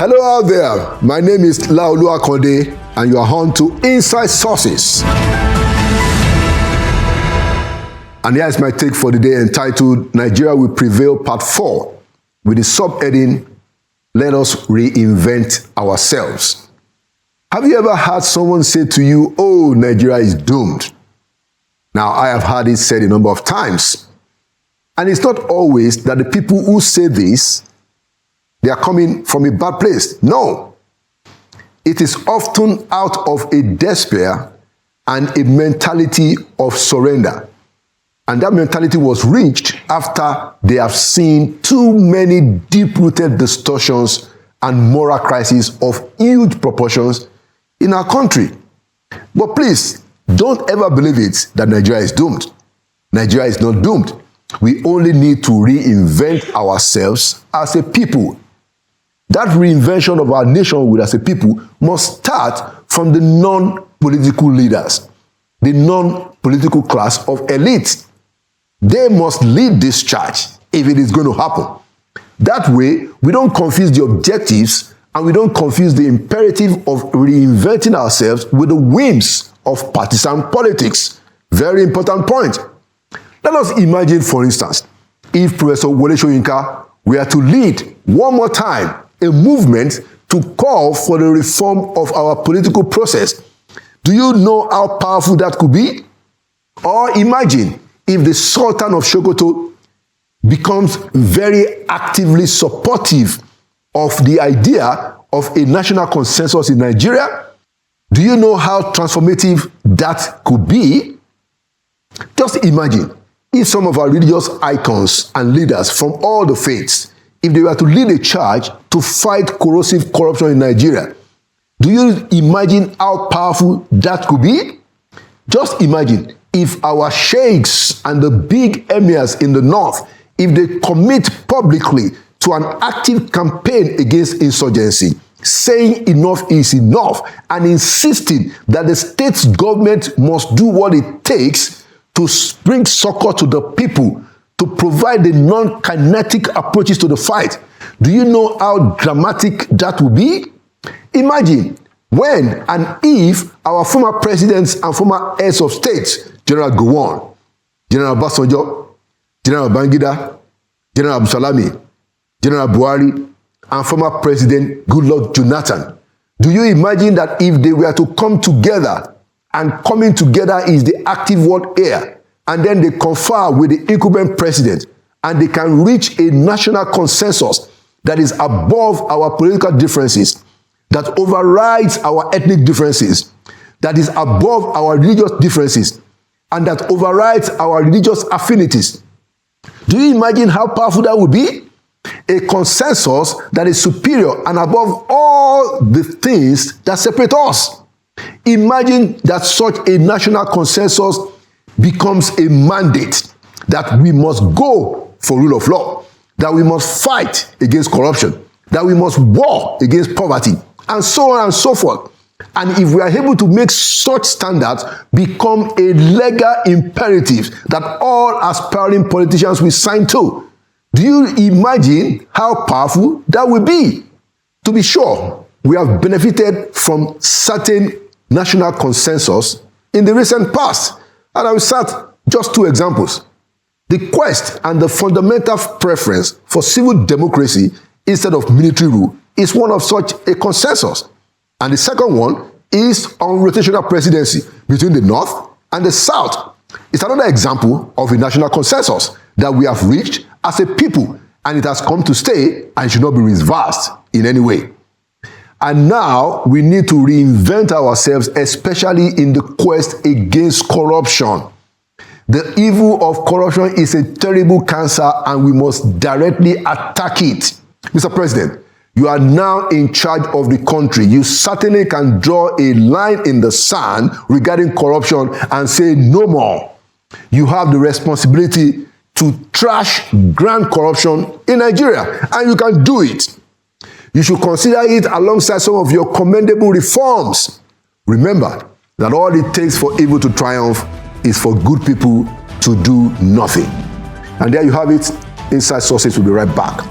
Hello out there, my name is Laolu Akonde and you are on to Inside Sources. And here is my take for the day entitled Nigeria Will Prevail Part 4 with the subheading, Let Us Reinvent Ourselves. Have you ever heard someone say to you, oh, Nigeria is doomed? Now, I have heard it said a number of times. And it's not always that the people who say this, they are coming from a bad place. No. It is often out of a despair and a mentality of surrender. And that mentality was reached after they have seen too many deep-rooted distortions and moral crises of huge proportions in our country. But please, don't ever believe it that Nigeria is doomed. Nigeria is not doomed. We only need to reinvent ourselves as a people. That reinvention of our nation as a people must start from the non-political leaders, the non-political class of elites. They must lead this charge if it is going to happen. That way, we don't confuse the objectives and we don't confuse the imperative of reinventing ourselves with the whims of partisan politics. Very important point. Let us imagine, for instance, if Professor Wole Soyinka were to lead one more time a movement to call for the reform of our political process. Do you know how powerful that could be? Or imagine if the Sultan of Sokoto becomes very actively supportive of the idea of a national consensus in Nigeria. Do you know how transformative that could be? Just imagine if some of our religious icons and leaders from all the faiths, if they were to lead a charge to fight corrosive corruption in Nigeria. Do you imagine how powerful that could be? Just imagine if our sheikhs and the big emirs in the north, if they commit publicly to an active campaign against insurgency, saying enough is enough and insisting that the state's government must do what it takes to bring succor to the people, to provide the non-kinetic approaches to the fight. Do you know how dramatic that will be? Imagine when and if our former presidents and former heads of state, General Gowon, General Obasanjo, General Babangida, General Abdulsalami, General Buhari, and former President Goodluck Jonathan, do you imagine that if they were to come together, and coming together is the active word here, and then they confer with the incumbent president, and they can reach a national consensus that is above our political differences, that overrides our ethnic differences, that is above our religious differences, and that overrides our religious affinities. Do you imagine how powerful that would be? A consensus that is superior and above all the things that separate us. Imagine that such a national consensus becomes a mandate that we must go for rule of law, that we must fight against corruption, that we must war against poverty, and so on and so forth. And if we are able to make such standards become a legal imperative that all aspiring politicians will sign to, do you imagine how powerful that will be? To be sure, we have benefited from certain national consensus in the recent past. And I will cite just two examples. The quest and the fundamental preference for civil democracy instead of military rule is one of such a consensus. And the second one is on rotational presidency between the North and the South. It's another example of a national consensus that we have reached as a people, and it has come to stay and should not be reversed in any way. And now we need to reinvent ourselves, especially in the quest against corruption. The evil of corruption is a terrible cancer and we must directly attack it. Mr. President, you are now in charge of the country. You certainly can draw a line in the sand regarding corruption and say no more. You have the responsibility to trash grand corruption in Nigeria, and you can do it. You should consider it alongside some of your commendable reforms. Remember that all it takes for evil to triumph is for good people to do nothing. And there you have it. Inside Sources will be right back.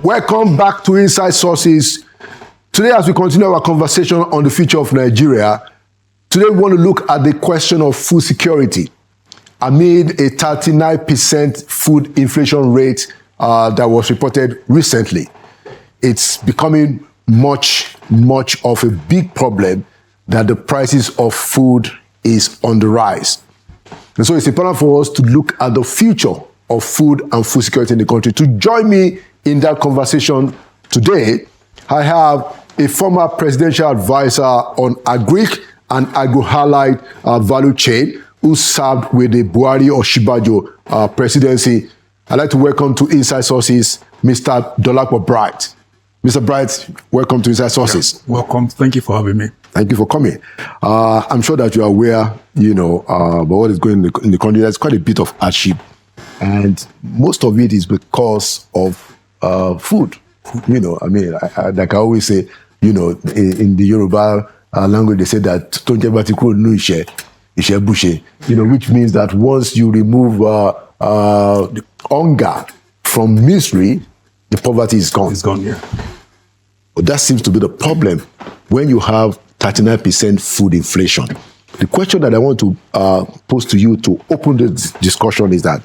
Welcome back to Inside Sources. Today, as we continue our conversation on the future of Nigeria, today we want to look at the question of food security amid a 39% food inflation rate that was reported recently. It's becoming much of a big problem that the prices of food is on the rise. And so it's important for us to look at the future of food and food security in the country. To join me in that conversation today, I have a former presidential advisor on agric and agro-allied value chain who served with the Buhari or Shibajo presidency. I'd like to welcome to Inside Sources, Mr. Dolapo Bright. Mr. Bright, welcome to Inside Sources. Yeah, welcome. Thank you for having me. Thank you for coming. I'm sure that you are aware, about what is going on in the country. There's quite a bit of hardship, and most of it is because of food. Like I always say, in the Yoruba language, they say that which means that once you remove the hunger from misery, the poverty is gone. It's gone, yeah. But that seems to be the problem when you have 39% food inflation. The question that I want to pose to you to open the discussion is that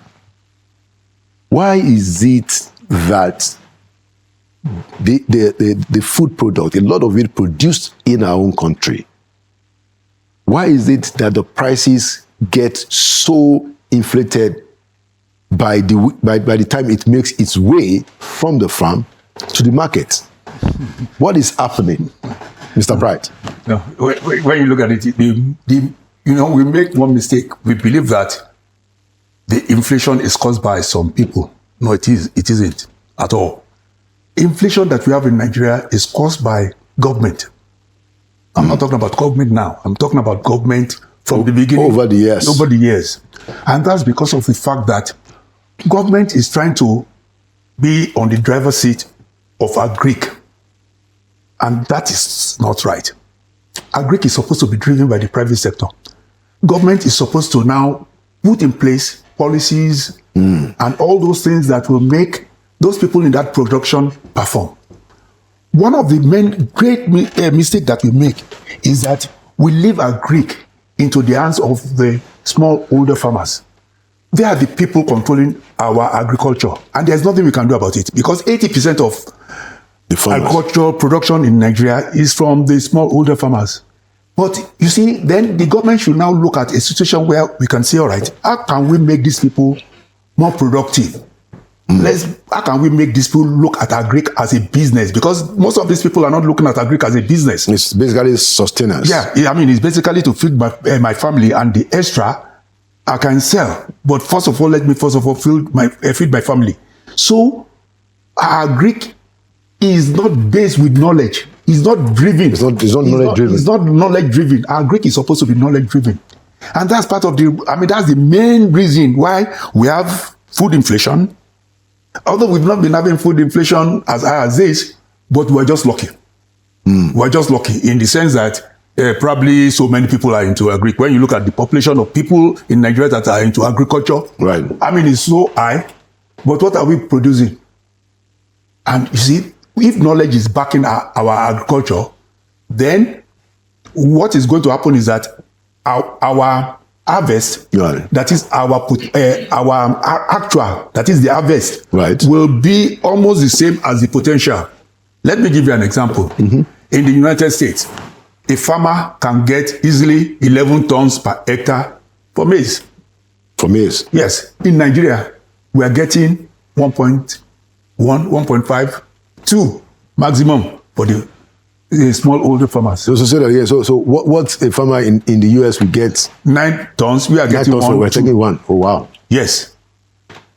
why is it that the food product, a lot of it produced in our own country, why is it that the prices get so inflated by the time it makes its way from the farm to the market? What is happening, Mr. Bright? No, when you look at it, we make one mistake. We believe that the inflation is caused by some people. No, it isn't at all. Inflation that we have in Nigeria is caused by government. I'm not talking about government now. I'm talking about government from the beginning. Over the years. And that's because of the fact that government is trying to be on the driver's seat of agric. And that is not right. Agric is supposed to be driven by the private sector. Government is supposed to now put in place policies and all those things that will make those people in that production perform. One of the main great mistake that we make is that we leave agric into the hands of the smallholder farmers. They are the people controlling our agriculture, and there's nothing we can do about it because 80% of agricultural production in Nigeria is from the smallholder farmers. But you see, then the government should now look at a situation where we can say, all right, how can we make these people more productive? How can we make these people look at agric as a business? Because most of these people are not looking at agric as a business. It's basically sustenance. Yeah, it's basically to feed my family, and the extra I can sell. But first of all, let me feed my family. So agric is not based with knowledge. It's not driven. It's not knowledge driven. It's not knowledge driven. Agric is supposed to be knowledge driven. And that's part of that's the main reason why we have food inflation. Although we've not been having food inflation as high as this, but we're just lucky. We're just lucky in the sense that probably so many people are into agric. When you look at the population of people in Nigeria that are into agriculture, right? It's so high, but what are we producing? And you see, if knowledge is backing our agriculture, then what is going to happen is that our harvest, right, that is our actual, that is the harvest, right, will be almost the same as the potential. Let me give you an example. In the United States, a farmer can get easily 11 tons per hectare for maize. For maize? Yes. In Nigeria, we are getting 1.1, 1.5, 2 maximum for the smallholder farmers. So what's a farmer in the US will get? 9 tons. We are getting 1. We're taking 1. Oh, wow. Yes.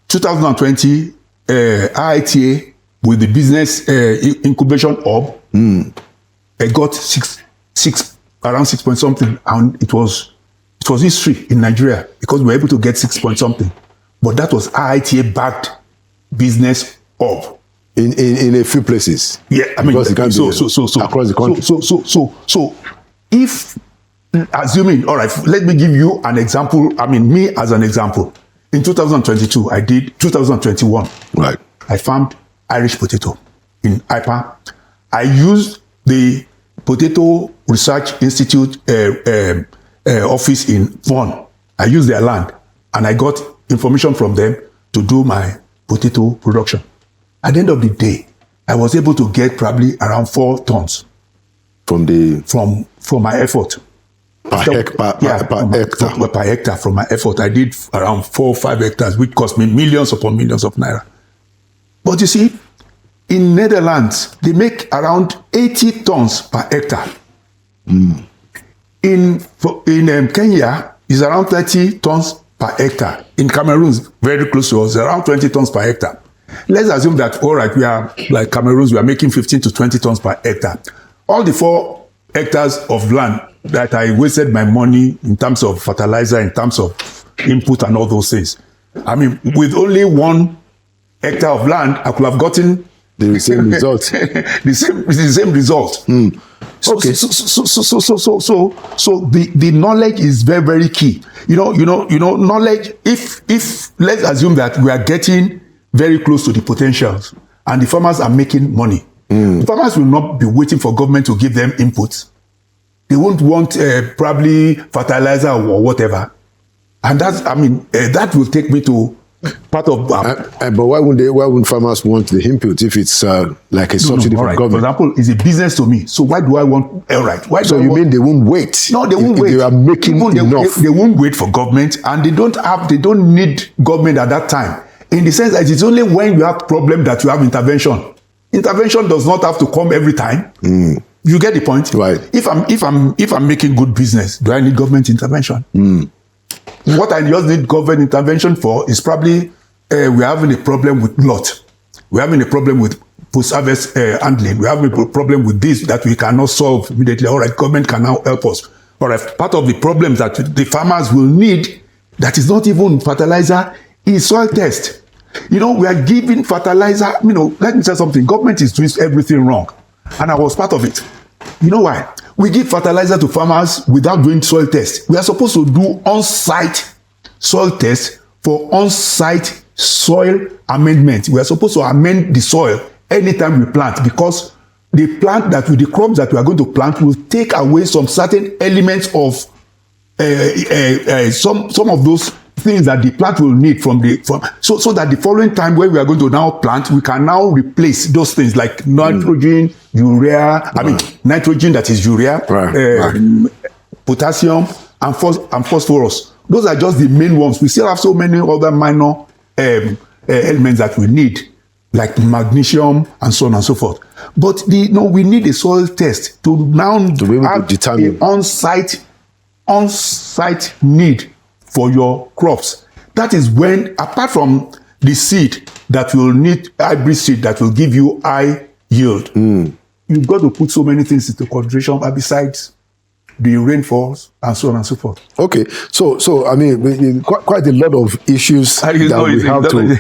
2020, IITA with the business incubation hub, it got around 6 point something, and it was history in Nigeria because we were able to get 6 point something. But that was IITA backed business hub. In a few places. Yeah, because it can't be across the country. So if assuming, all right, let me give you an example. Me as an example. In 2022, 2021. Right. I farmed Irish potato. in IPA. I used the Potato Research Institute office in Vaughan. I used their land, and I got information from them to do my potato production. At the end of the day, I was able to get probably around 4 tons from my effort. Per hectare from my effort. I did around 4 or 5 hectares, which cost me millions upon millions of naira. But you see, in Netherlands, they make around 80 tons per hectare. In Kenya, it's around 30 tons per hectare. In Cameroon, very close to us, around 20 tons per hectare. Let's assume that, all right, we are like Cameroons, we are making 15 to 20 tons per hectare. All the 4 hectares of land that I wasted my money in terms of fertilizer, in terms of input and all those things. I mean, with only 1 hectare of land, I could have gotten the same result. the same result. Okay. So the knowledge is very, very key. You know, knowledge. If let's assume that we are getting very close to the potentials, and the farmers are making money, the farmers will not be waiting for government to give them inputs. They won't want probably fertilizer or whatever, and that will take me to part of. But why wouldn't farmers want the input if it's like a subsidy from government? For example, it's a business to me. So why do I want? All right. Why? So you mean they won't wait? No, they won't wait. If they are making enough. They won't wait for government, and they don't need government at that time. In the sense that it's only when you have problem that you have intervention. Intervention does not have to come every time. You get the point, right? If I'm making good business, do I need government intervention? What I just need government intervention for is probably we're having a problem with lot. We're having a problem with post-harvest handling. We're having a problem with this that we cannot solve immediately. All right, government can now help us. All right, part of the problems that the farmers will need, that is not even fertilizer, is soil test. You know, we are giving fertilizer. You know, let me say something. Government is doing everything wrong, and I was part of it. You know why? We give fertilizer to farmers without doing soil tests. We are supposed to do on-site soil tests for on-site soil amendment. We are supposed to amend the soil anytime we plant, because the crops that we are going to plant will take away some certain elements of some of those things that the plant will need so that the following time when we are going to now plant, we can now replace those things like nitrogen, urea. Nitrogen, that is urea, potassium, and phosphorus. Those are just the main ones. We still have so many other minor elements that we need, like magnesium and so on and so forth. But we need a soil test to be able to determine on-site need for your crops. That is when, apart from the seed that will need, hybrid seed that will give you high yield, you've got to put so many things into consideration besides the rainfalls and so on and so forth. Okay, so I mean, quite a lot of issues that we have to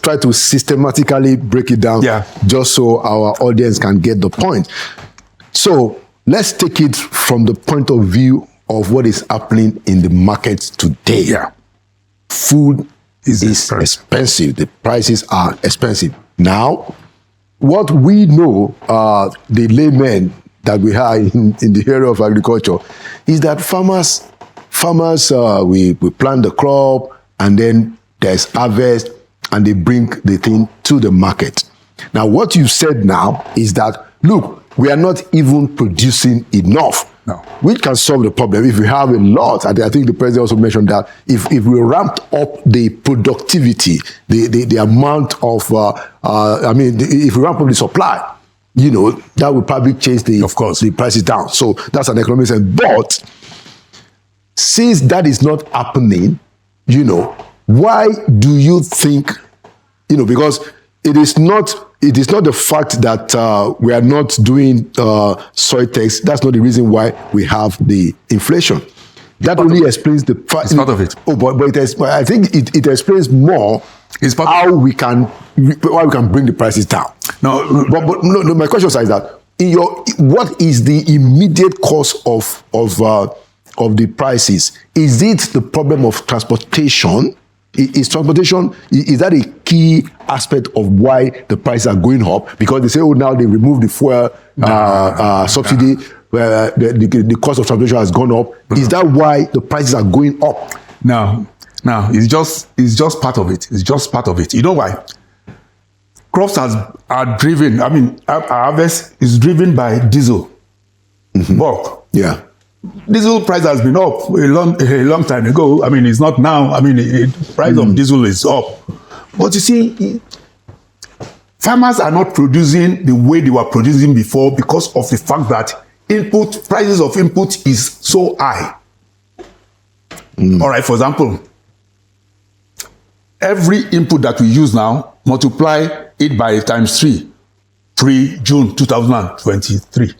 try to systematically break it down, just so our audience can get the point. So let's take it from the point of view of what is happening in the market today. Food is expensive. The prices are expensive. Now, what we know, the laymen that we have in the area of agriculture, is that farmers, we plant the crop, and then there's harvest, and they bring the thing to the market. Now, what you said now is that, look, we are not even producing enough. No. Which can solve the problem if we have a lot. I think the president also mentioned that if we ramped up the productivity, the amount of, if we ramp up the supply, that would probably change the prices down. So that's an economic sense. But since that is not happening, why do you think, because it is not the fact that we are not doing soil tests. That's not the reason why we have the inflation. That only explains the fact. It's part of it. I think it explains more how we can bring the prices down. No, my question is that what is the immediate cause of the prices? Is it the problem of transportation? Is transportation, is that a key aspect of why the prices are going up, because they say, oh, now they remove the fuel subsidy, where the cost of transportation has gone up. Is that why the prices are going up? No, it's just part of it. It's just part of it. You know why? Crops are driven. I mean, our harvest is driven by diesel. Bulk. Yeah. Diesel price has been up a long time ago. I mean, it's not now. I mean, the price of diesel is up. But you see, farmers are not producing the way they were producing before because of the fact that prices of input is so high. All right, for example, every input that we use now, multiply it by times 3, June 2023.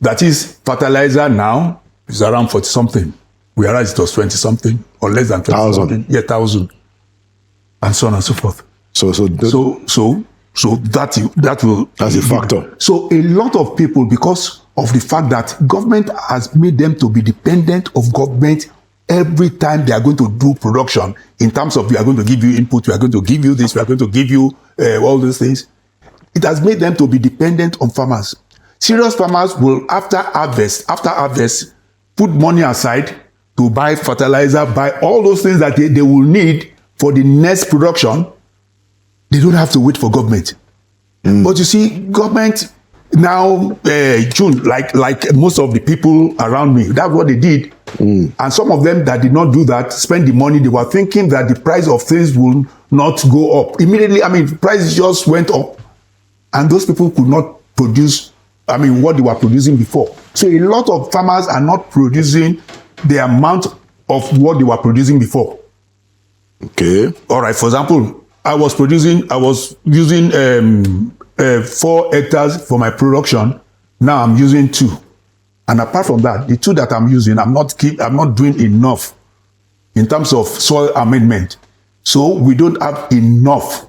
That is, fertilizer now is around 40 something, whereas it was 20 something or less than 20 something. Yeah, 1,000, and so on and so forth. So that's a factor. So a lot of people, because of the fact that government has made them to be dependent of government every time they are going to do production, in terms of we are going to give you input, we are going to give you this, we are going to give you all these things. It has made them to be dependent on farmers. Serious farmers will, after harvest, put money aside to buy fertilizer, buy all those things that they will need for the next production. They don't have to wait for government. But you see, government now, June, like most of the people around me, that's what they did. And some of them that did not do that, spend the money, they were thinking that the price of things will not go up. Immediately, I mean, prices just went up. And those people could not produce, I mean, what they were producing before. So a lot of farmers are not producing the amount of what they were producing before. Okay. All right. For example, I was using 4 hectares for my production. Now I'm using 2. And apart from that, the 2 that I'm using, I'm not doing enough in terms of soil amendment. So we don't have enough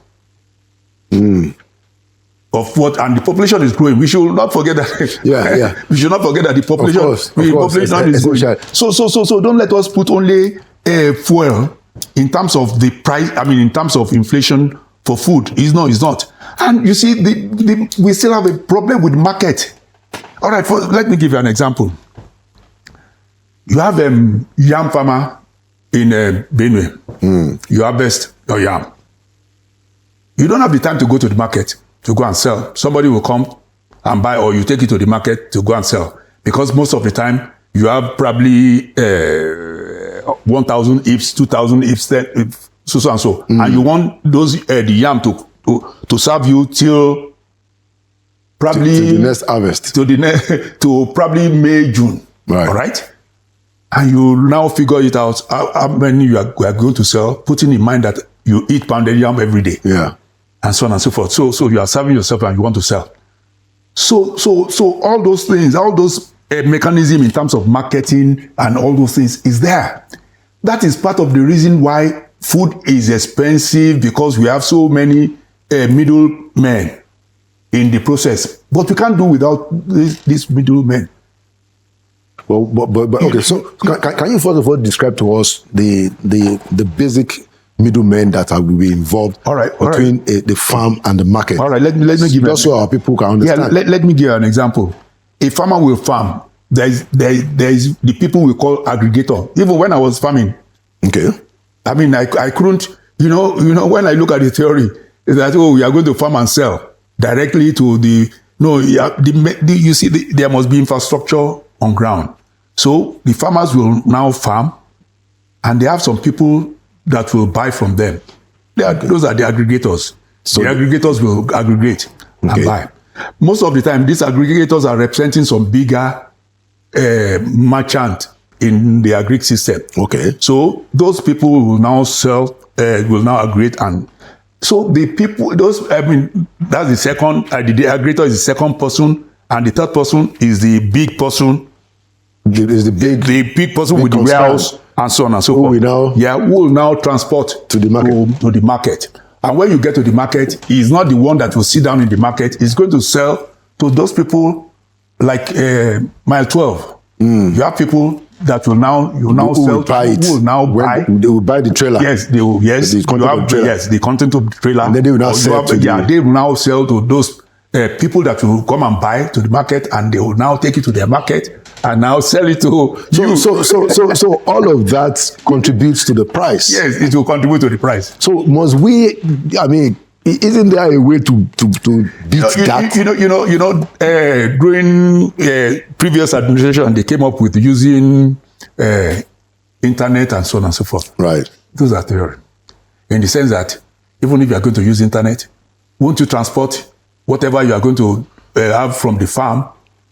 of what, and the population is growing. We should not forget that. Yeah. We should not forget that the population, population is growing. So don't let us put only fuel in terms of the price. I mean, in terms of inflation for food. It's not. And you see, we still have a problem with market. All right, let me give you an example. You have a yam farmer in Benue. You harvest your yam. You don't have the time to go to the market to go and sell. Somebody will come and buy, or you take it to the market to go and sell. Because most of the time, you have probably 1,000 hips, 2,000 hips, so and so. And you want the yam to serve you till probably to the next harvest. To probably May, June. Right. All right? And you now figure it out how many you are going to sell, putting in mind that you eat pounded yam every day. Yeah. And so on and so forth. So you are serving yourself and you want to sell. So all those things, all those mechanism in terms of marketing and all those things is there. That is part of the reason why food is expensive, because we have so many middlemen in the process. But we can't do without these middlemen. Well, but okay. So can you first of all describe to us the basic middlemen that will be involved between the farm and the market? All right, let me give you just so our people can understand. Yeah, let me give you an example. A farmer will farm. There is the people we call aggregator. Even when I was farming, okay, I mean I couldn't, you know when I look at the theory, is that we are going to farm and sell directly to you see there must be infrastructure on ground. So the farmers will now farm, and they have some people that will buy from them. Those are the aggregators. So the aggregators will aggregate and buy. Most of the time, these aggregators are representing some bigger merchant in the agri system. Okay. So those people will now sell, will now aggregate, and so the people, that's the second. The aggregator is the second person, and the third person is the big person. Is the big person with the warehouse and so on and so forth. Who will now transport to the market. To the market. And when you get to the market, he's not the one that will sit down in the market. He's going to sell to those people like mile 12. You have people that will now Who sell will buy it? who will now When buy. they will buy the trailer. Yes, they will. Yes, The content of the trailer. yes, the content of the trailer. And then they will now Or sell to they will now sell to those people that will come and buy to the market, and they will now take it to their market and now sell it to you. So all of that contributes to the price. Yes, it will contribute to the price. So must we? I mean, isn't there a way to beat that? During previous administration, they came up with using internet and so on and so forth. Right. Those are theory, in the sense that even if you are going to use internet, won't you transport whatever you are going to have from the farm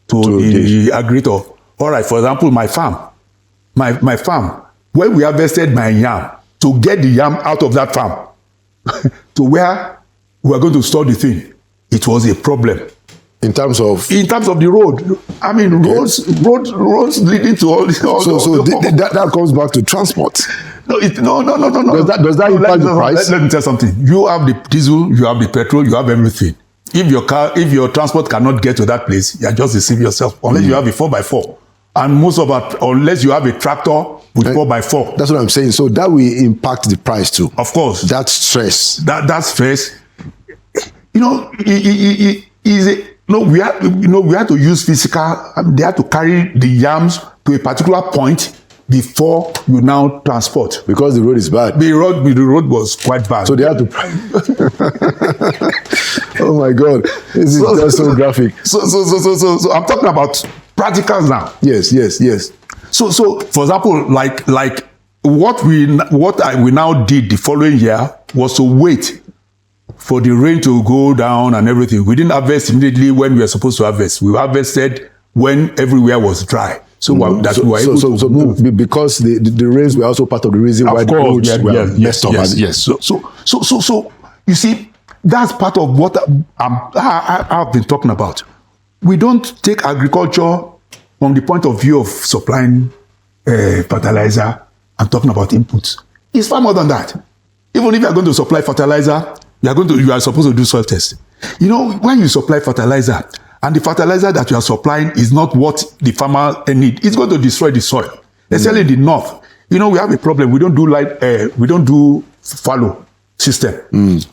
to the agriculture? All right, for example, my farm, when we harvested my yam, to get the yam out of that farm to where we are going to store the thing, it was a problem. In terms of the road, I mean, roads leading to all this. That comes back to transport. No. Does that impact the price? Let me tell you something. You have the diesel, you have the petrol, you have everything. If your transport cannot get to that place, you are just deceiving yourself. Unless you have a 4x4, and unless you have a tractor with 4x4. That's what I'm saying. So that will impact the price too. Of course. That stress. That stress. We had to use physical. They had to carry the yams to a particular point before you now transport. Because the road is bad. The road was quite bad. So they had to. Oh my God, this is just so graphic. So I'm talking about practicals now. Yes. So for example, like what we now did the following year was to wait for the rain to go down and everything. We didn't harvest immediately when we were supposed to harvest. We harvested when everywhere was dry. So because the rains were also part of the reason why the roads were messed up. Yes. So you see, that's part of what I've been talking about. We don't take agriculture from the point of view of supplying fertilizer and talking about inputs. It's far more than that. Even if you are going to supply fertilizer, you are supposed to do soil test. When you supply fertilizer, and the fertilizer that you are supplying is not what the farmer need, it's going to destroy the soil. Especially in the north. We have a problem. We don't do fallow system.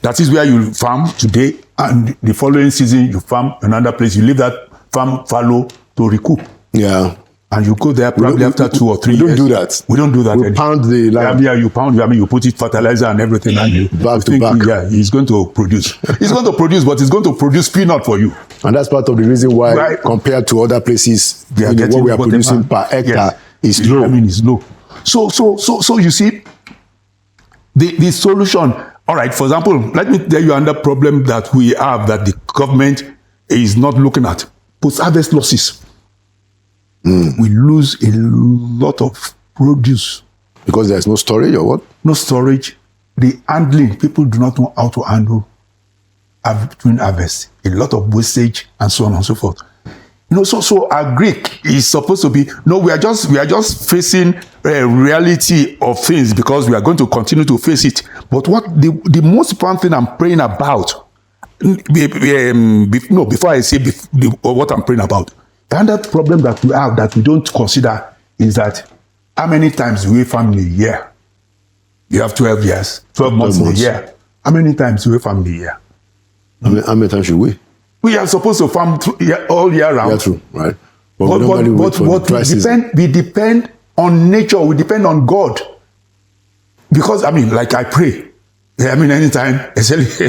That is where you farm today, and the following season you farm another place. You leave that farm fallow to recoup. Yeah. And you go there probably after 2 or 3 years. We don't do that. We don't do that. We pound the land. Yeah, you pound. You put it fertilizer and everything, and you back to back. Yeah, he's going to produce. He's going to produce, but he's going to produce peanut for you. And that's part of the reason why, compared to other places, what we are producing per hectare is low. It's low. So you see, the solution. All right. For example, let me tell you another problem that we have that the government is not looking at: post-harvest losses. We lose a lot of produce. Because there's no storage or what? No storage. The handling, people do not know how to handle between harvests. A lot of wastage and so on and so forth. So agric is supposed to be, we are just facing a reality of things because we are going to continue to face it. But what the most important thing I'm praying about, before I say what I'm praying about, the other problem that we have that we don't consider is that how many times we farm in a year? You have 12 months in a year. How many times we farm in a year? How many times should we? We are supposed to farm all year round. Yeah, true, right? But we depend on nature. We depend on God. Because, like I pray. Anytime, especially.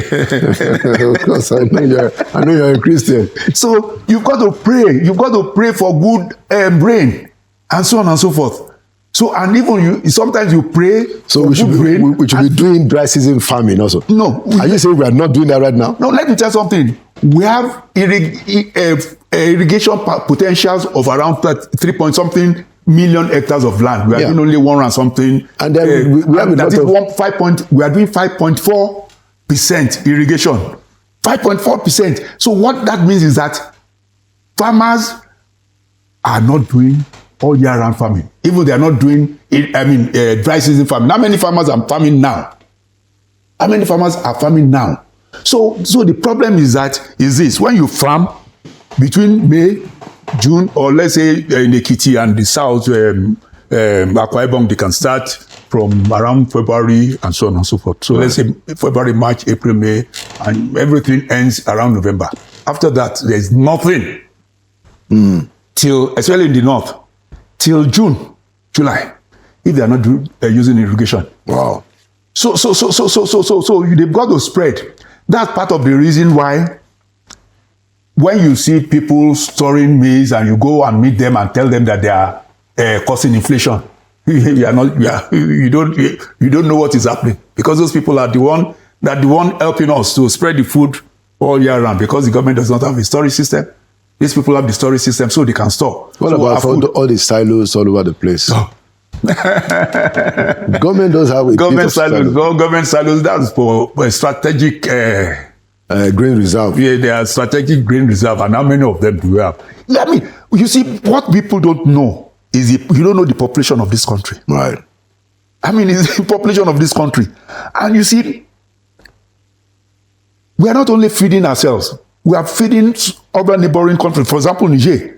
Of course, I know you're a Christian. So you've got to pray. You've got to pray for good brain, and so on and so forth. So, and even sometimes you pray. So we should be doing dry season farming also. No. Are you saying we are not doing that right now? No, let me tell you something. We have irrigation potentials of around 3-point-something million hectares of land. We are doing only 1 and something. And then we have we are doing 5.4% irrigation. 5.4%. So what that means is that farmers are not doing all year round farming. Even they are not doing dry season farming. How many farmers are farming now? So the problem is this: when you farm between May, June, or let's say in Ekiti and the south, Akwa Ibom, they can start from around February and so on and so forth. So let's say February, March, April, May, and everything ends around November. After that, there's nothing till, especially in the north, till June, July, if they are not using irrigation. Wow. So they've got to spread. That's part of the reason why when you see people storing maize and you go and meet them and tell them that they are causing inflation, you don't know what is happening, because those people are the one helping us to spread the food all year round, because the government does not have a storage system. These people have the storage system so they can store. What about all the silos all over the place? Oh. Government does have government silos. That's for strategic grain reserve. Yeah, they are strategic grain reserve. And how many of them do we have? I mean, you see, what people don't know is you don't know the population of this country. Right. I mean, it's the population of this country. And you see, we are not only feeding ourselves, we are feeding other neighboring countries. For example, Niger.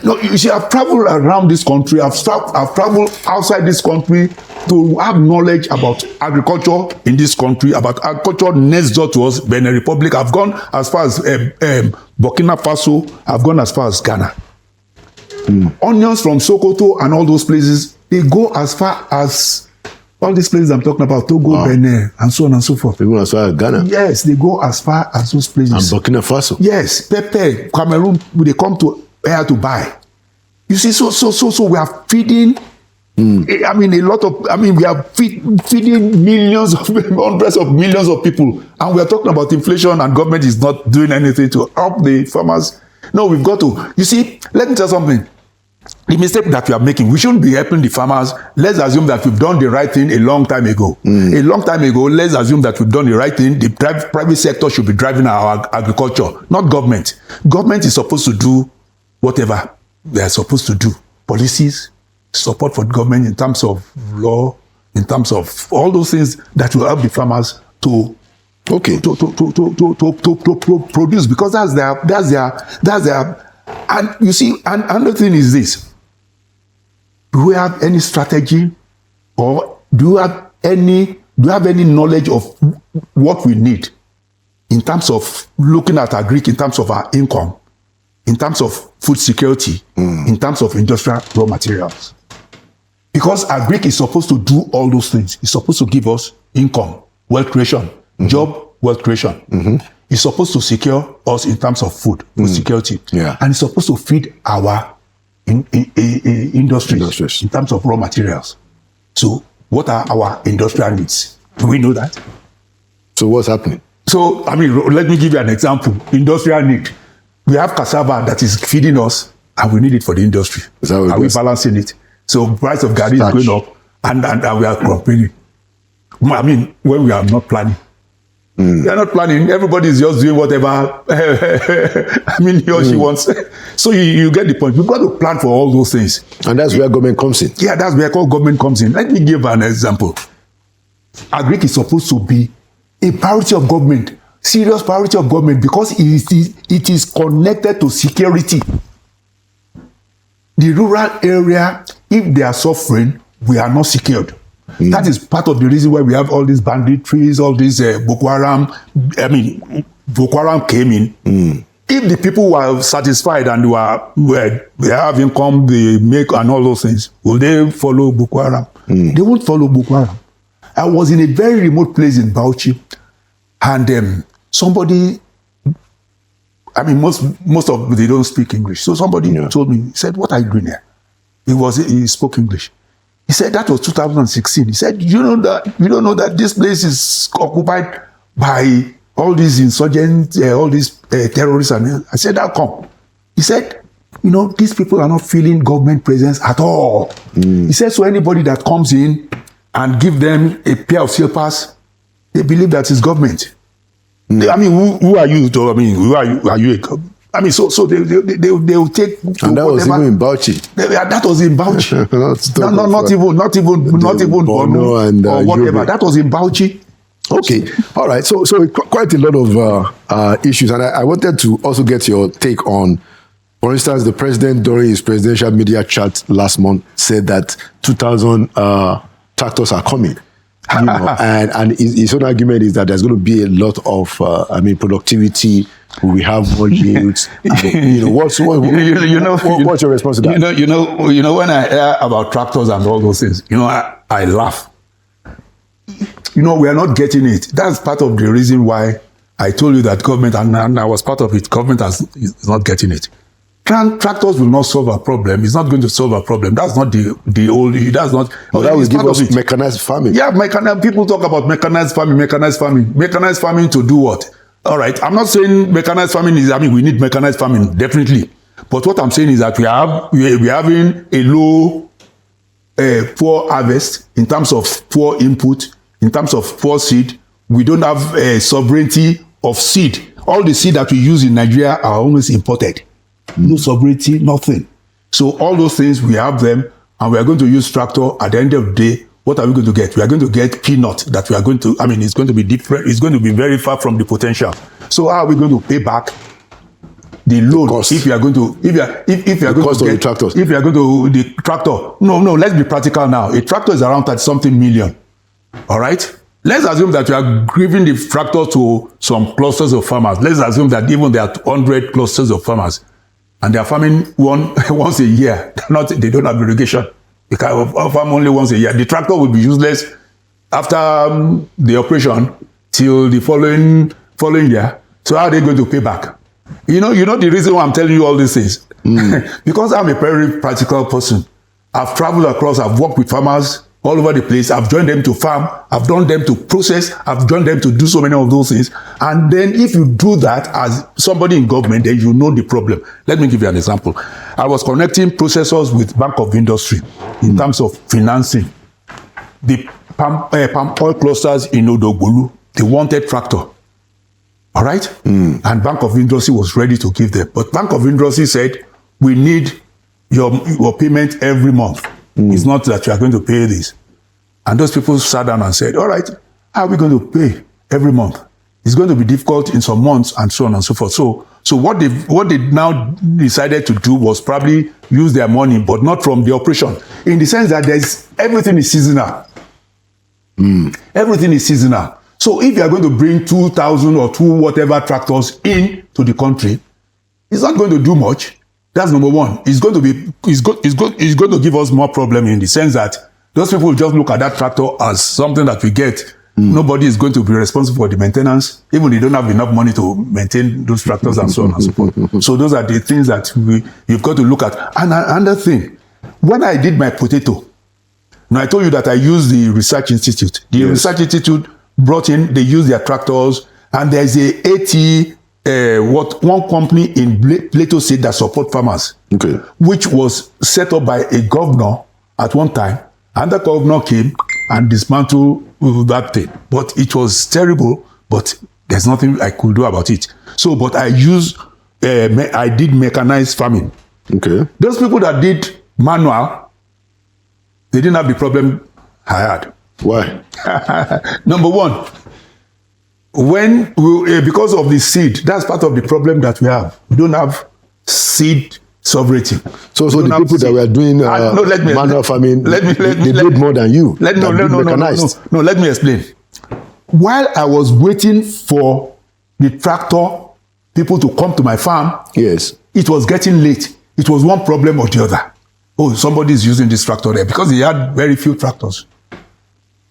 No, you see, I've traveled around this country. I've traveled outside this country to have knowledge about agriculture in this country, about agriculture next door to us, Benin Republic. I've gone as far as Burkina Faso. I've gone as far as Ghana. Onions from Sokoto and all those places, they go as far as all these places I'm talking about, Togo, Benin, and so on and so forth. They go as far as Ghana? Yes, they go as far as those places. And Burkina Faso? Yes, Pepe, Cameroon, they come to here to buy. You see, so we are feeding. We are feeding millions of, hundreds of millions of people, and we are talking about inflation, and government is not doing anything to help the farmers. No, we've got to. You see, let me tell you something. The mistake that we are making, we shouldn't be helping the farmers. Let's assume that we've done the right thing a long time ago. A long time ago, let's assume that we've done the right thing. The private sector should be driving our agriculture, not government. Government is supposed to do whatever they are supposed to do. Policies, support for government in terms of law, in terms of all those things that will help the farmers to produce, because that's their. And you see, and another thing is this: do we have any strategy, or do you have any knowledge of what we need in terms of looking at agric, in terms of our income, in terms of food security, in terms of industrial raw materials? Because agric is supposed to do all those things. It's supposed to give us income, wealth creation, job, wealth creation. It's supposed to secure us in terms of food security. Yeah. And it's supposed to feed our industries in terms of raw materials. So what are our industrial needs? Do we know that? So what's happening? So, I mean, let me give you an example. Industrial need. We have cassava that is feeding us, and we need it for the industry. Are we balancing it? So price of garri is going up, and we are complaining. I mean, when we are not planning. We are not planning. Everybody is just doing whatever I mean, he or she wants. So you get the point. We've got to plan for all those things. And that's where government comes in. Yeah, that's where government comes in. Let me give an example. Agric is supposed to be a priority of government, serious priority of government, because it is connected to security. The rural area, if they are suffering, we are not secured. That is part of the reason why we have all these banditries, all these Boko Haram. I mean, Boko Haram came in. If the people were satisfied and they have income, they make and all those things, will they follow Boko Haram? They won't follow Boko Haram. I was in a very remote place in Bauchi, and somebody, I mean, most of they don't speak English. So somebody told me, he said, "What are you doing here?" He spoke English. He said that was 2016. He said, you don't know that this place is occupied by all these insurgents, all these terrorists. And I said, how come? He said, these people are not feeling government presence at all. He said, so anybody that comes in and give them a pair of slippers, they believe that it's government. I mean, who are you? Who are you? Are you a government? I mean, so they will take. And that was even in Bauchi. That was in Bauchi. not even Bono and or whatever. Yobe. That was in Bauchi. Okay, all right. So quite a lot of issues, and I wanted to also get your take on For instance, the president during his presidential media chat last month said that 2,000 tractors are coming. And his own argument is that there's going to be a lot of, productivity. We have more youths. What's your response to that? You know, when I hear about tractors and all those things, I laugh. We are not getting it. That's part of the reason why I told you that government, and I was part of it, government is not getting it. Tractors will not solve a problem. It's not going to solve a problem. That's not the old. That's not. But that will give us mechanized farming. Yeah, people talk about mechanized farming. Mechanized farming to do what? All right. I'm not saying mechanized farming is. We need mechanized farming definitely. But what I'm saying is that we're having a low, poor harvest in terms of poor input, in terms of poor seed. We don't have sovereignty of seed. All the seed that we use in Nigeria are always imported. No sovereignty, nothing. So all those things, we have them, and we are going to use tractor. At the end of the day, what are we going to get? We are going to get peanut that we are going to, it's going to be different. It's going to be very far from the potential. So how are we going to pay back the loan if you are going to, if you are going to get tractors? If you are going to, the tractor, no, let's be practical now. A tractor is around 30-something million. All right? Let's assume that you are giving the tractor to some clusters of farmers. Let's assume that even there are 100 clusters of farmers. And they are farming once a year. They don't have irrigation. They can farm only once a year. The tractor will be useless after the operation till the following year. So how are they going to pay back? You know the reason why I'm telling you all these things? Because I'm a very practical person. I've traveled across, I've worked with farmers all over the place. I've joined them to farm. I've done them to process. I've joined them to do so many of those things. And then if you do that as somebody in government, then you know the problem. Let me give you an example. I was connecting processors with Bank of Industry in terms of financing. The palm oil clusters in Odogbolu, they wanted tractor. All right? And Bank of Industry was ready to give them. But Bank of Industry said, we need your payment every month. It's not that you are going to pay this. And those people sat down and said, all right, how are we going to pay every month? It's going to be difficult in some months and so on and so forth. So what they now decided to do was probably use their money, but not from the operation, in the sense that everything is seasonal. Everything is seasonal. So if you are going to bring 2,000 or 2 whatever tractors into the country, it's not going to do much. That's number one. It's going to give us more problem in the sense that those people just look at that tractor as something that we get. Nobody is going to be responsible for the maintenance. Even they don't have enough money to maintain those tractors and so on and so forth. So those are the things that you've got to look at. And another thing, when I did my potato, now I told you that I used the Research Institute. The Research Institute brought in, they use their tractors, and there's a AT, one company in Plateau State that support farmers, which was set up by a governor at one time, and the governor came and dismantled that thing. But it was terrible, but there's nothing I could do about it. So, but I did mechanized farming. Those people that did manual, they didn't have the problem I had. Why? Number one, because of the seed, that's part of the problem that we have. We don't have seed sovereignty. So the people that were doing manual farming, they did more than you. No, let me explain. While I was waiting for the tractor people to come to my farm, it was getting late. It was one problem or the other. Oh, somebody is using this tractor there, because they had very few tractors.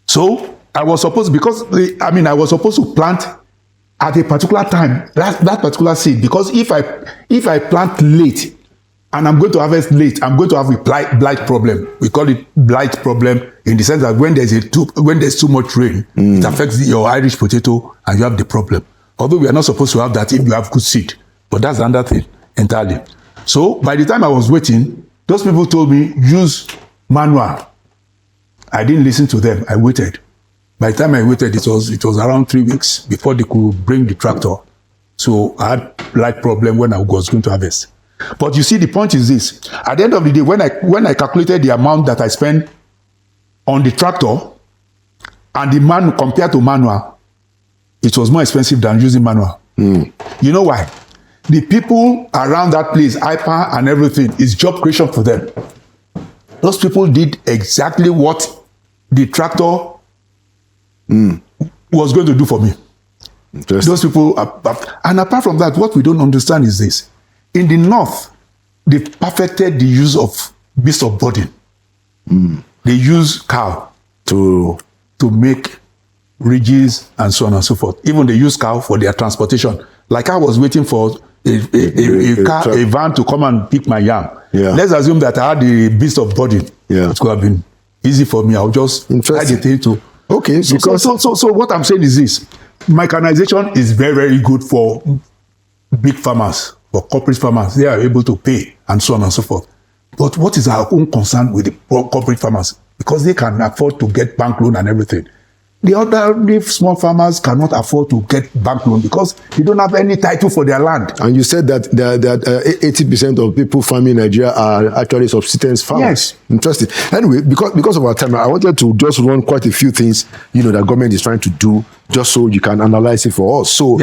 So I was supposed to plant at a particular time, that particular seed, because if I plant late and I'm going to harvest late, I'm going to have a blight problem. We call it blight problem in the sense that when there's too much rain, it affects your Irish potato and you have the problem. Although we are not supposed to have that if you have good seed, but that's another thing entirely. So by the time I was waiting, those people told me use manual. I didn't listen to them. I waited. By the time I waited, it was around 3 weeks before they could bring the tractor. So I had light problem when I was going to harvest. But you see, the point is this: at the end of the day, when I calculated the amount that I spent on the tractor and the compared to manual, it was more expensive than using manual. You know why? the people around that place, IPA and everything, is job creation for them. Those people did exactly what the tractor was going to do for me. Those people, and apart from that, what we don't understand is this. In the north, they perfected the use of beast of burden. They use cow to make ridges and so on and so forth. Even they use cow for their transportation. Like I was waiting for a van to come and pick my yam. Yeah. Let's assume that I had the beast of burden. Yeah. It could have been easy for me. I'll just add the thing to. Okay. So what I'm saying is this. Mechanization is very, very good for big farmers, for corporate farmers. They are able to pay and so on and so forth. But what is our own concern with the corporate farmers? Because they can afford to get bank loan and everything. The small farmers cannot afford to get bank loan because they don't have any title for their land. And you said that 80% of people farming in Nigeria are actually subsistence farmers. Yes. Interesting. Anyway, because of our time, I wanted to just run quite a few things, that government is trying to do, just so you can analyze it for us. So,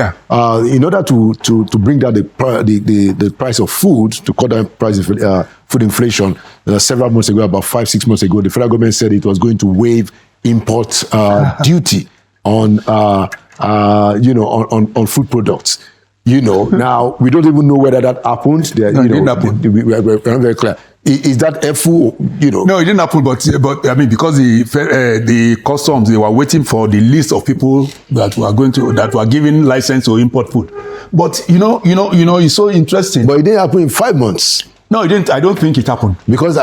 in order to bring down the price of food, to cut down price of food inflation, several months ago, about 5-6 months ago, the federal government said it was going to waive import duty on on food products. Now we don't even know whether that happened. It didn't happen. We're not very clear. Is that helpful? No, it didn't happen. But I mean, because the customs, they were waiting for the list of people that were given license to import food. But it's so interesting. But it didn't happen in 5 months. No, it didn't. I don't think it happened. Because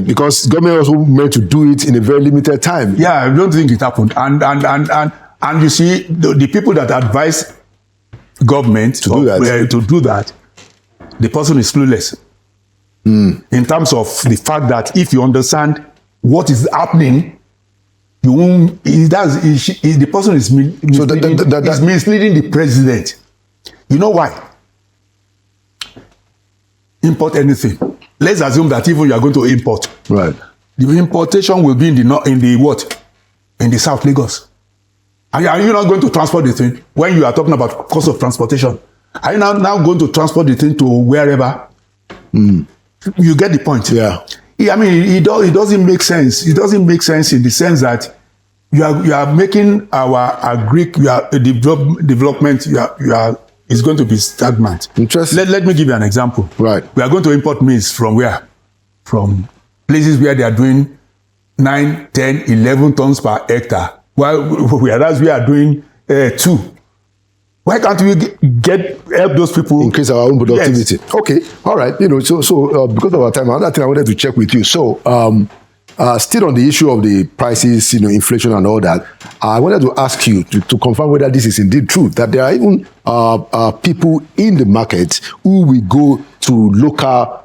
because government also meant to do it in a very limited time. Yeah, I don't think it happened. And you see, the people that advise government to do that, the person is clueless. In terms of the fact that if you understand what is happening, you won't. The person is misleading the president. You know why? Import anything. Let's assume that even you are going to import. Right. The importation will be in the South Lagos. Are you not going to transport the thing when you are talking about cost of transportation? Are you now going to transport the thing to wherever? You get the point. Yeah. I mean, it doesn't make sense. It doesn't make sense in the sense that you are making our development. It's going to be stagnant. Interesting. Let me give you an example. Right. We are going to import maize from where? From places where they are doing 9, 10, 11 tons per hectare, whereas we are doing 2. Why can't we help those people? Increase our own productivity. Yes. Okay. All right. So because of our time, another thing I wanted to check with you. So, still on the issue of the prices, inflation and all that, I wanted to ask you to confirm whether this is indeed true, that there are even people in the market who will go to local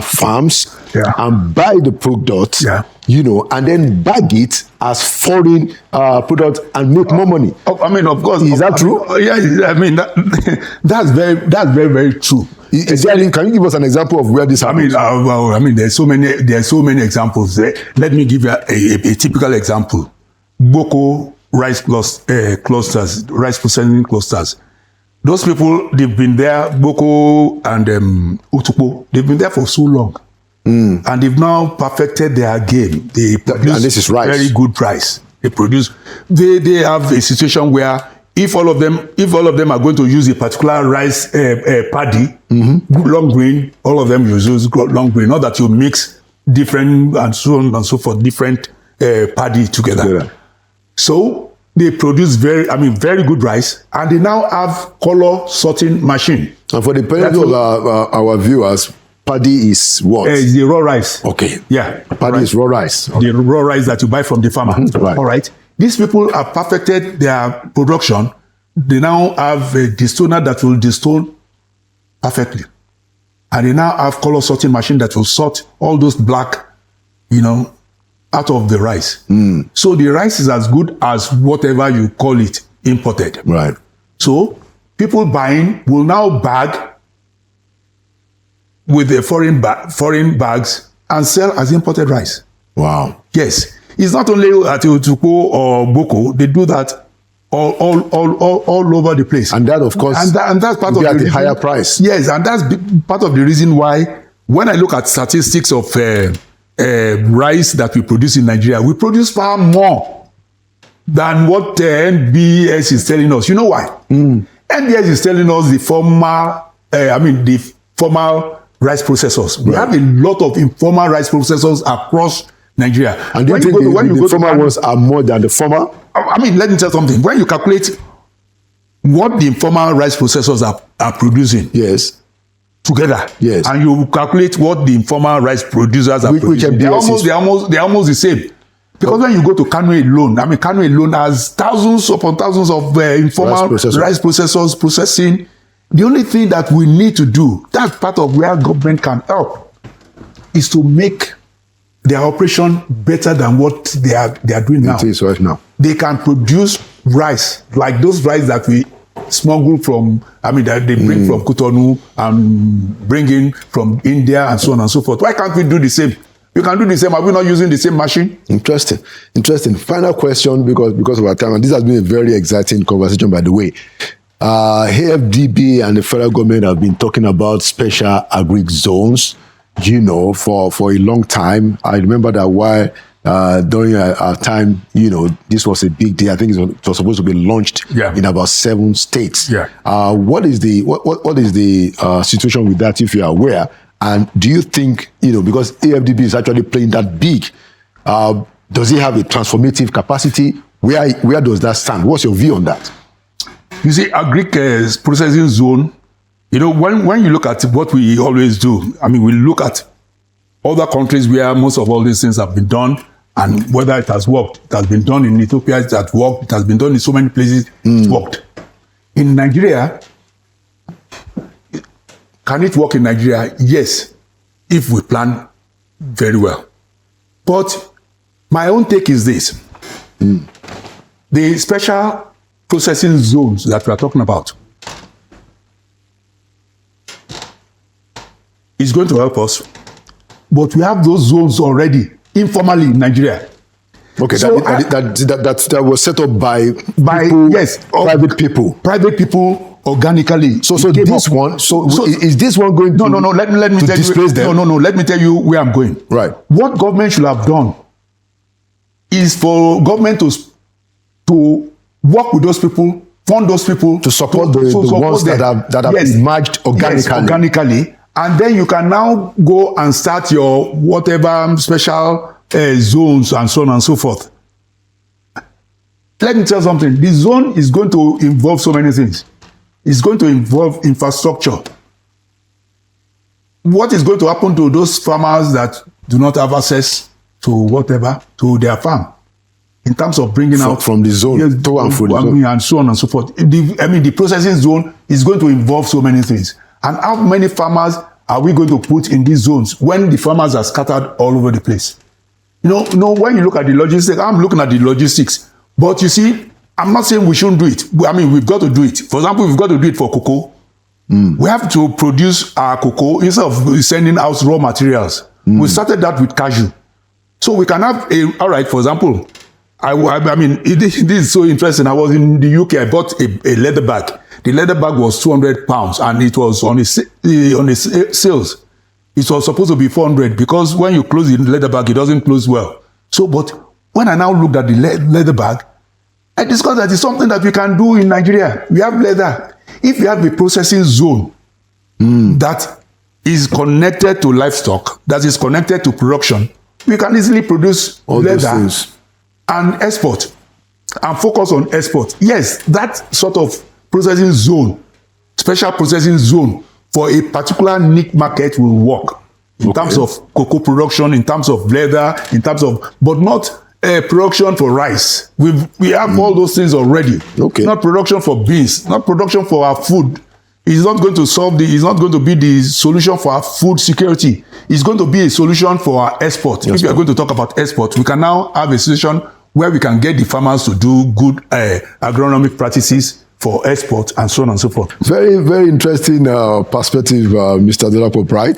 farms and buy the product, and then bag it as foreign product and make more money. I mean, of course. Is that true? Yeah, I mean, that's very, very true. Can you give us an example of where this happens? There's so many examples. Let me give you a typical example. Boko rice clusters, rice processing clusters. Those people, they've been there, Boko and Utukpo, they've been there for so long. And they've now perfected their game. They produce and this is rice. Very good rice. They have a situation where if all of them are going to use a particular rice paddy, long grain, all of them use long grain. Not that you mix different and so on and so forth, different paddy together. Yeah. So they produce very good rice, and they now have color sorting machine. And for the benefit of our viewers, paddy is what? It's the raw rice. Okay. Yeah. Paddy is raw rice. Okay. The raw rice that you buy from the farmer. Right. All right. These people have perfected their production. They now have a distoner that will distone perfectly. And they now have color sorting machine that will sort all those black, out of the rice. So the rice is as good as whatever you call it imported. Right. So people buying will now bag with the foreign bags and sell as imported rice. Wow. Yes. It's not only at Utukpo or Boko. They do that all over the place. And that, of course, and that's part of at the a reason, higher price. Yes, and that's part of the reason why when I look at statistics of rice that we produce in Nigeria, we produce far more than what NBS is telling us. You know why? NBS is telling us the formal rice processors. We have a lot of informal rice processors across Nigeria. And do you think the formal ones are more than the formal? I mean, let me tell you something. When you calculate what the informal rice processors are producing, yes, together, yes, and you calculate what the informal rice producers are producing, they're almost the same. Because when you go to Kano alone, Kano alone has thousands upon thousands of informal rice processors processing. The only thing that we need to do, that's part of where government can help, is to make their operation better than what they are doing now. It is right now. They can produce rice, like those rice that we smuggle from, that they bring from Cotonou and bring in from India and so on and so forth. Why can't we do the same? You can do the same. Are we not using the same machine? Interesting. Final question, because of our time, and this has been a very exciting conversation, by the way. AFDB and the federal government have been talking about special agric zones, for a long time. I remember that while during our time, this was a big deal. I think it was supposed to be launched in about 7 states. Yeah. What is the situation with that, if you are aware? And do you think, because AFDB is actually playing that big, does it have a transformative capacity? Where does that stand? What's your view on that? You see, agric processing zone, when you look at what we always do, we look at other countries where most of all these things have been done and whether it has worked. It has been done in Ethiopia, it has worked. It has been done in so many places, it's worked. In Nigeria, can it work in Nigeria? Yes, if we plan very well. But my own take is this. The special processing zones that we are talking about is going to help us. But we have those zones already, informally in Nigeria. Okay, so that was set up by people, private people. Private people organically. So this one, is this one going to let me tell displace you, them? No, let me tell you where I'm going. Right. What government should have done is for government to work with those people, fund those people, to support the ones that have emerged organically. Yes, organically. And then you can now go and start your whatever special zones and so on and so forth. Let me tell you something. The zone is going to involve so many things. It's going to involve infrastructure. What is going to happen to those farmers that do not have access to to their farm? In terms of bringing out from the zone, to and fro the zone, and so on and so forth. The processing zone is going to involve so many things. And how many farmers are we going to put in these zones when the farmers are scattered all over the place? When you look at the logistics, I'm looking at the logistics. But you see, I'm not saying we shouldn't do it. We've got to do it. For example, we've got to do it for cocoa. We have to produce our cocoa instead of sending out raw materials. We started that with cashew. So we can have for example, this is so interesting. I was in the UK. I bought a leather bag. The leather bag was 200 pounds, and it was on the sales. It was supposed to be 400 because when you close the leather bag, it doesn't close well. But when I now looked at the leather bag, I discovered that it's something that we can do in Nigeria. We have leather. If you have a processing zone that is connected to livestock, that is connected to production, we can easily produce all leather and export and focus on export. Yes, that sort of processing zone, special processing zone for a particular niche market will work in terms of cocoa production, in terms of leather, but not production for rice. We have all those things already. Not production for beans, not production for our food. It's not going to be the solution for our food security. It's going to be a solution for our export. If we are going to talk about export, we can now have a solution where we can get the farmers to do good agronomic practices for export and so on and so forth. Very, very interesting perspective, Mr. Dolapo Bright.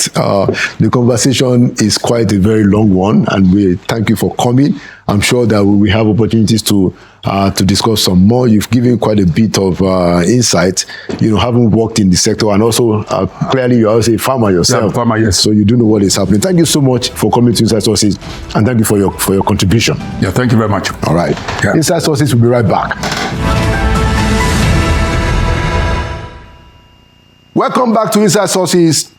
The conversation is quite a very long one, and we thank you for coming. I'm sure that we will have opportunities to to discuss some more. You've given quite a bit of insight, having worked in the sector, and also clearly you're also a farmer yourself. Yeah, farmer, yes. So you do know what is happening. Thank you so much for coming to Inside Sources, and thank you for your contribution. Yeah, thank you very much. All right. Yeah. Inside Sources will be right back. Welcome back to Inside Sources.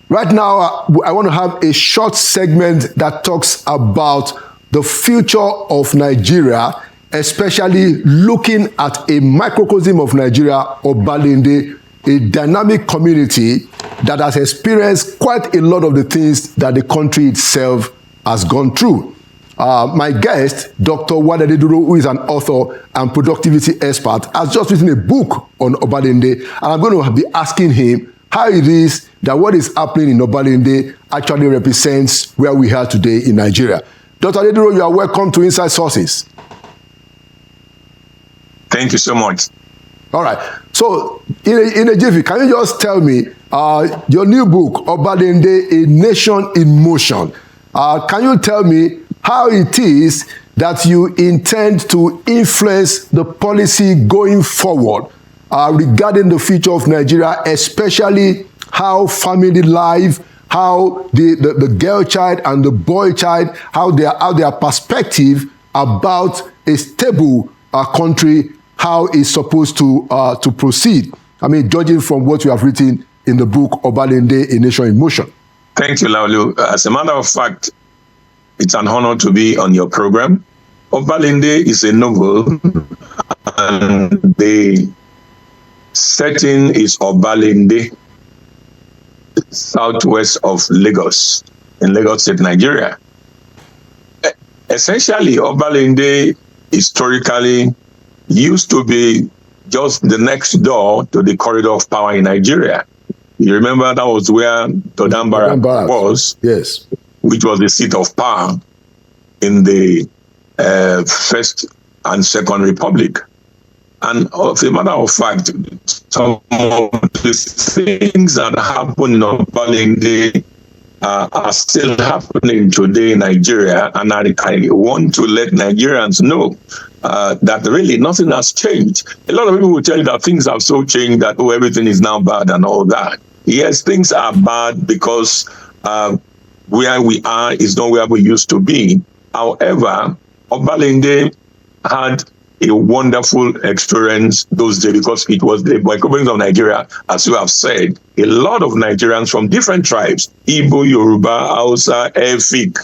Right now, I want to have a short segment that talks about the future of Nigeria, especially looking at a microcosm of Nigeria, Obalende, a dynamic community that has experienced quite a lot of the things that the country itself has gone through. My guest, Dr. Obalende, who is an author and productivity expert, has just written a book on Obalende, and I'm going to be asking him how it is that what is happening in Obalende actually represents where we are today in Nigeria. Dr. Obalende, you are welcome to Inside Sources. Thank you so much. All right. So, in a jiffy, can you just tell me your new book, Obalende, A Nation in Motion? Can you tell me how it is that you intend to influence the policy going forward regarding the future of Nigeria, especially how family life, how the girl child and the boy child, how their perspective about a stable country, how it's supposed to proceed? I mean, judging from what you have written in the book, Obalende, A Nation in Motion. Thank you, Laulu. As a matter of fact, it's an honor to be on your program. Obalende is a novel, and the setting is Obalende, southwest of Lagos, in Lagos State, Nigeria. Essentially, Obalende historically used to be just the next door to the corridor of power in Nigeria. You remember that was where Dodan Barrack was, yes, which was the seat of power in the First and Second Republic. And as a matter of fact, some of the things that happened in Obalende are still happening today in Nigeria, and I want to let Nigerians know that really nothing has changed. A lot of people will tell you that things have so changed that everything is now bad and all that. Yes, things are bad because where we are is not where we used to be. However, Obalende had a wonderful experience those days because it was the government of Nigeria, as you have said. A lot of Nigerians from different tribes, Igbo, Yoruba, Hausa, Efik,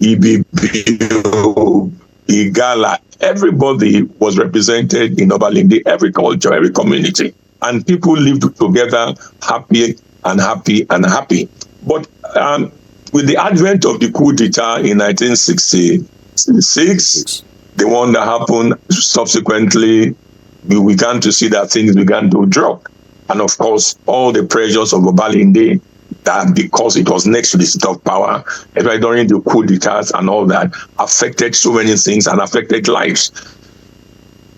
Ibibio, Igala, everybody was represented in Obalende, every culture, every community. And people lived together happy and happy and happy. But with the advent of the coup d'etat in 1966, the one that happened subsequently, we began to see that things began to drop. And of course, all the pressures of Obalende, that because it was next to the seat of power, especially during the coup d'etats and all that, affected so many things and affected lives.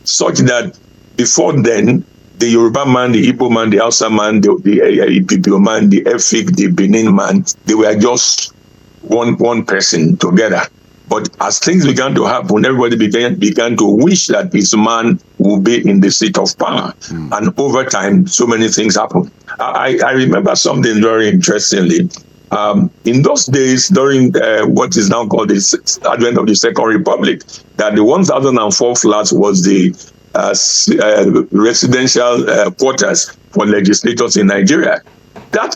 Such that before then, the Yoruba man, the Igbo man, the Hausa man, the Ibibio man, the Efik, the Benin man, they were just one person together. But as things began to happen, everybody began to wish that this man would be in the seat of power. And over time, so many things happened. I remember something very interestingly. In those days, during what is now called the advent of the Second Republic, that the 1004 flats was the residential quarters for legislators in Nigeria. That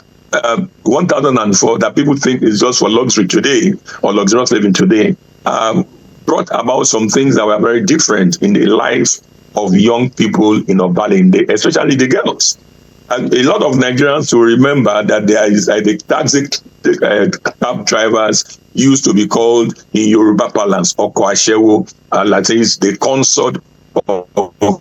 1004 that people think is just for luxury today or luxurious living today brought about some things that were very different in the life of young people in Obalende, especially the girls. And a lot of Nigerians will remember that there is the taxi cab drivers used to be called in Yoruba parlance Oko Ashewo, that is the consort of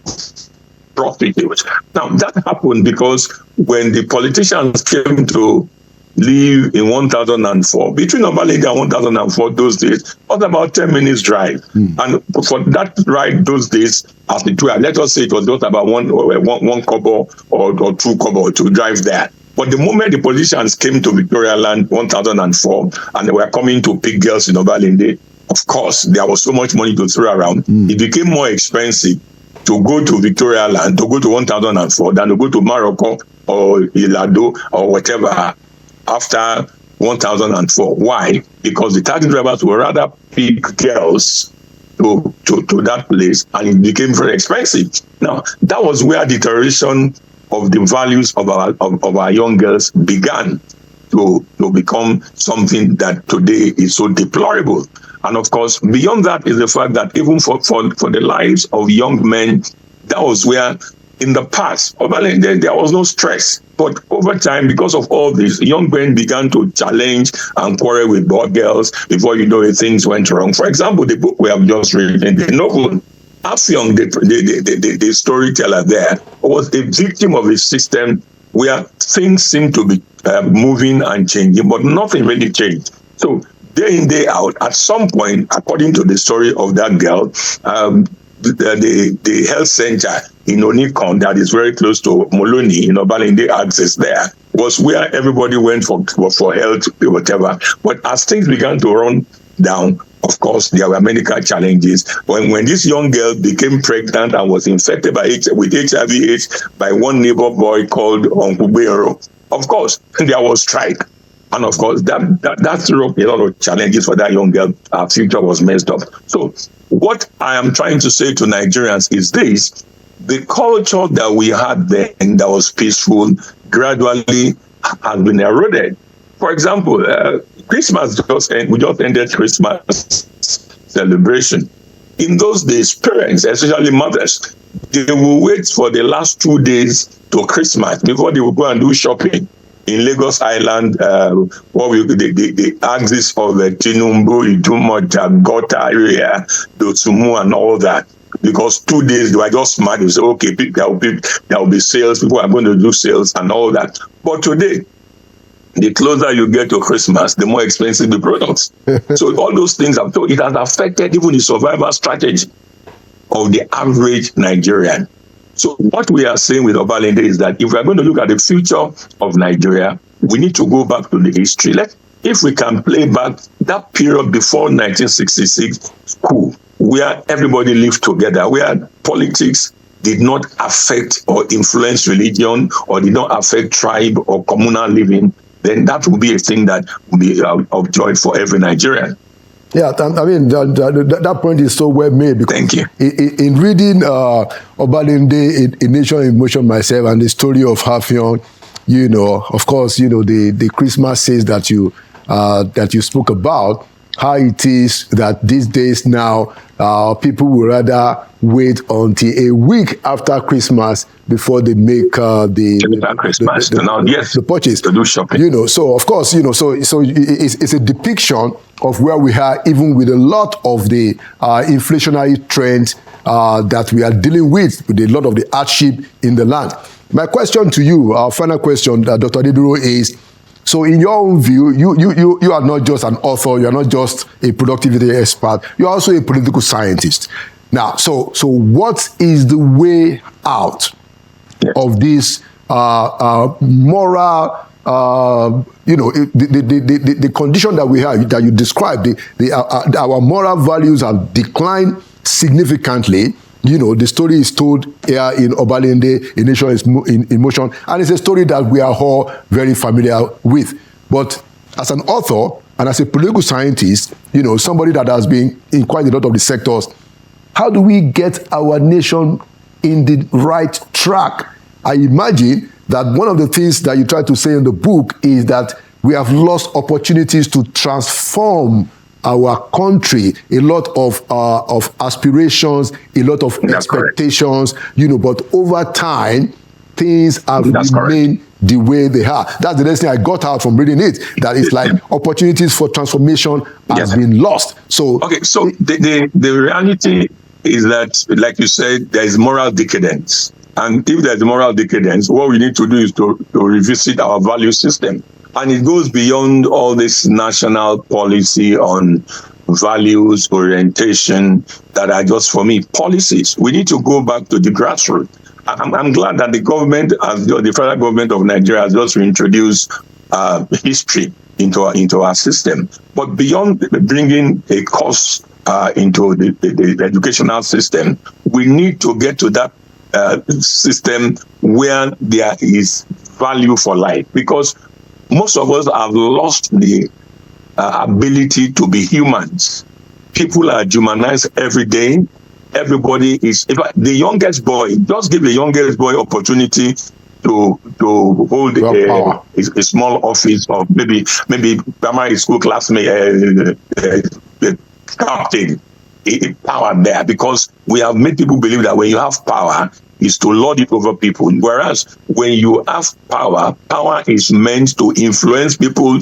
prostitutes. Now that happened because when the politicians came to live in 1004, between Obalende and 1004 those days, was about 10 minutes drive. And for that ride those days, as it were, let us say it was just about one kobo or 2 kobo to drive there. But the moment the politicians came to Victoria Land 1004 and they were coming to pick girls in Obalende, of course, there was so much money to throw around. It became more expensive to go to Victoria Land, to go to 1004, than to go to Morocco or Ilado or whatever after 1004. Why? Because the taxi drivers were rather pick girls to that place, and it became very expensive. Now, that was where the deterioration of the values of our young girls began to become something that today is so deplorable. And of course, beyond that is the fact that even for the lives of young men, that was where in the past, there was no stress. But over time, because of all this, young men began to challenge and quarrel with boy girls. Before you know it, things went wrong. For example, the book we have just written, the novel, Afyong, the storyteller there, was a victim of a system where things seem to be moving and changing, but nothing really changed. So day in, day out, at some point, according to the story of that girl, the health center in Onikon, that is very close to Moloni, in Obalende access there, was where everybody went for health, whatever. But as things began to run down, of course, there were medical challenges. When this young girl became pregnant and was infected with HIV/AIDS by one neighbor boy called Onkubero, of course, there was strike. And of course, that threw up a lot of challenges for that young girl. Her future was messed up. So what I am trying to say to Nigerians is this: the culture that we had then that was peaceful gradually has been eroded. For example, Christmas we just ended Christmas celebration. In those days, parents, especially mothers, they will wait for the last 2 days to Christmas before they will go and do shopping. In Lagos Island, the axis of Tinumbu, Idumoja, Gota area, Dosumu, and all that. Because 2 days, they were just smart. They say, okay, there will be sales, people are going to do sales and all that. But today, the closer you get to Christmas, the more expensive the products. So all those things, it has affected even the survival strategy of the average Nigerian. So what we are saying with Obalende is that if we are going to look at the future of Nigeria, we need to go back to the history. If we can play back that period before 1966 school, where everybody lived together, where politics did not affect or influence religion or did not affect tribe or communal living, then that will be a thing that will be of joy for every Nigerian. Yeah, I mean, that point is so well made. Because thank you. In reading Obalende, A Nation in Motion myself, and the story of Afyong, of course, the Christmas sales that you spoke about, how it is that these days now, people will rather wait until a week after Christmas before they make the purchase to do shopping. So of course, so it's a depiction of where we are, even with a lot of the inflationary trends that we are dealing with a lot of the hardship in the land. My question to you, our final question, Dr. Adeduro, is: so in your own view, you are not just an author, you are not just a productivity expert, you are also a political scientist. Now, so what is the way out of this moral, the condition that we have, that you described, our moral values have declined significantly. The story is told here in Obalende, A Nation in Motion, and it's a story that we are all very familiar with. But as an author and as a political scientist, somebody that has been in quite a lot of the sectors, how do we get our nation in the right track? I imagine that one of the things that you try to say in the book is that we have lost opportunities to transform our country, a lot of aspirations, a lot of expectations, but over time, things have remained the way they are. That's the next thing I got out from reading it, that it's like opportunities for transformation has been lost. So the reality is that, like you said, there is moral decadence. And if there's moral decadence, what we need to do is to revisit our value system. And it goes beyond all this national policy on values, orientation, that are just, for me, policies. We need to go back to the grassroots. I'm glad that the federal government of Nigeria has just reintroduced history into our system. But beyond bringing a course into the educational system, we need to get to that system where there is value for life, because most of us have lost the ability to be humans. People are humanized every day. Everybody is, in fact, the youngest boy, just give the youngest boy opportunity to hold a small office of maybe primary school classmate, captain, power there, because we have made people believe that when you have power is to lord it over people. Whereas when you have power, power is meant to influence people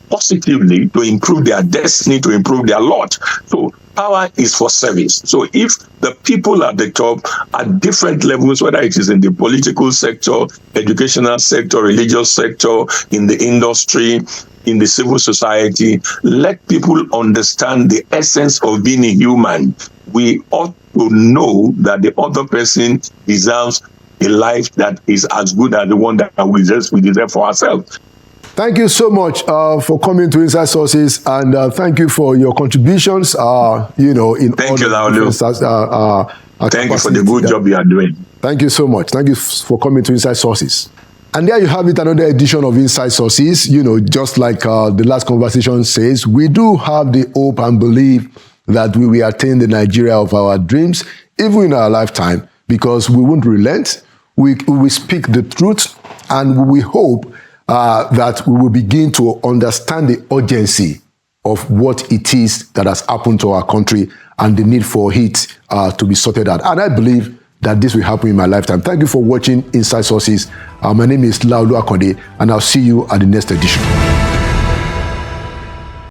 positively, to improve their destiny, to improve their lot. So power is for service. So if the people at the top at different levels, whether it is in the political sector, educational sector, religious sector, in the industry, in the civil society, let people understand the essence of being a human. We ought to know that the other person deserves a life that is as good as the one that we deserve for ourselves. Thank you so much for coming to Inside Sources, and thank you for your contributions. Thank you, Laulu. Thank you for the good job you are doing. Thank you so much. Thank you for coming to Inside Sources. And there you have it, another edition of Inside Sources. Just like the last conversation says, we do have the hope and belief that we will attain the Nigeria of our dreams, even in our lifetime, because we won't relent. We will speak the truth, and we hope that we will begin to understand the urgency of what it is that has happened to our country and the need for it to be sorted out. And I believe that this will happen in my lifetime. Thank you for watching Inside Sources. My name is Laulu Akonde, and I'll see you at the next edition.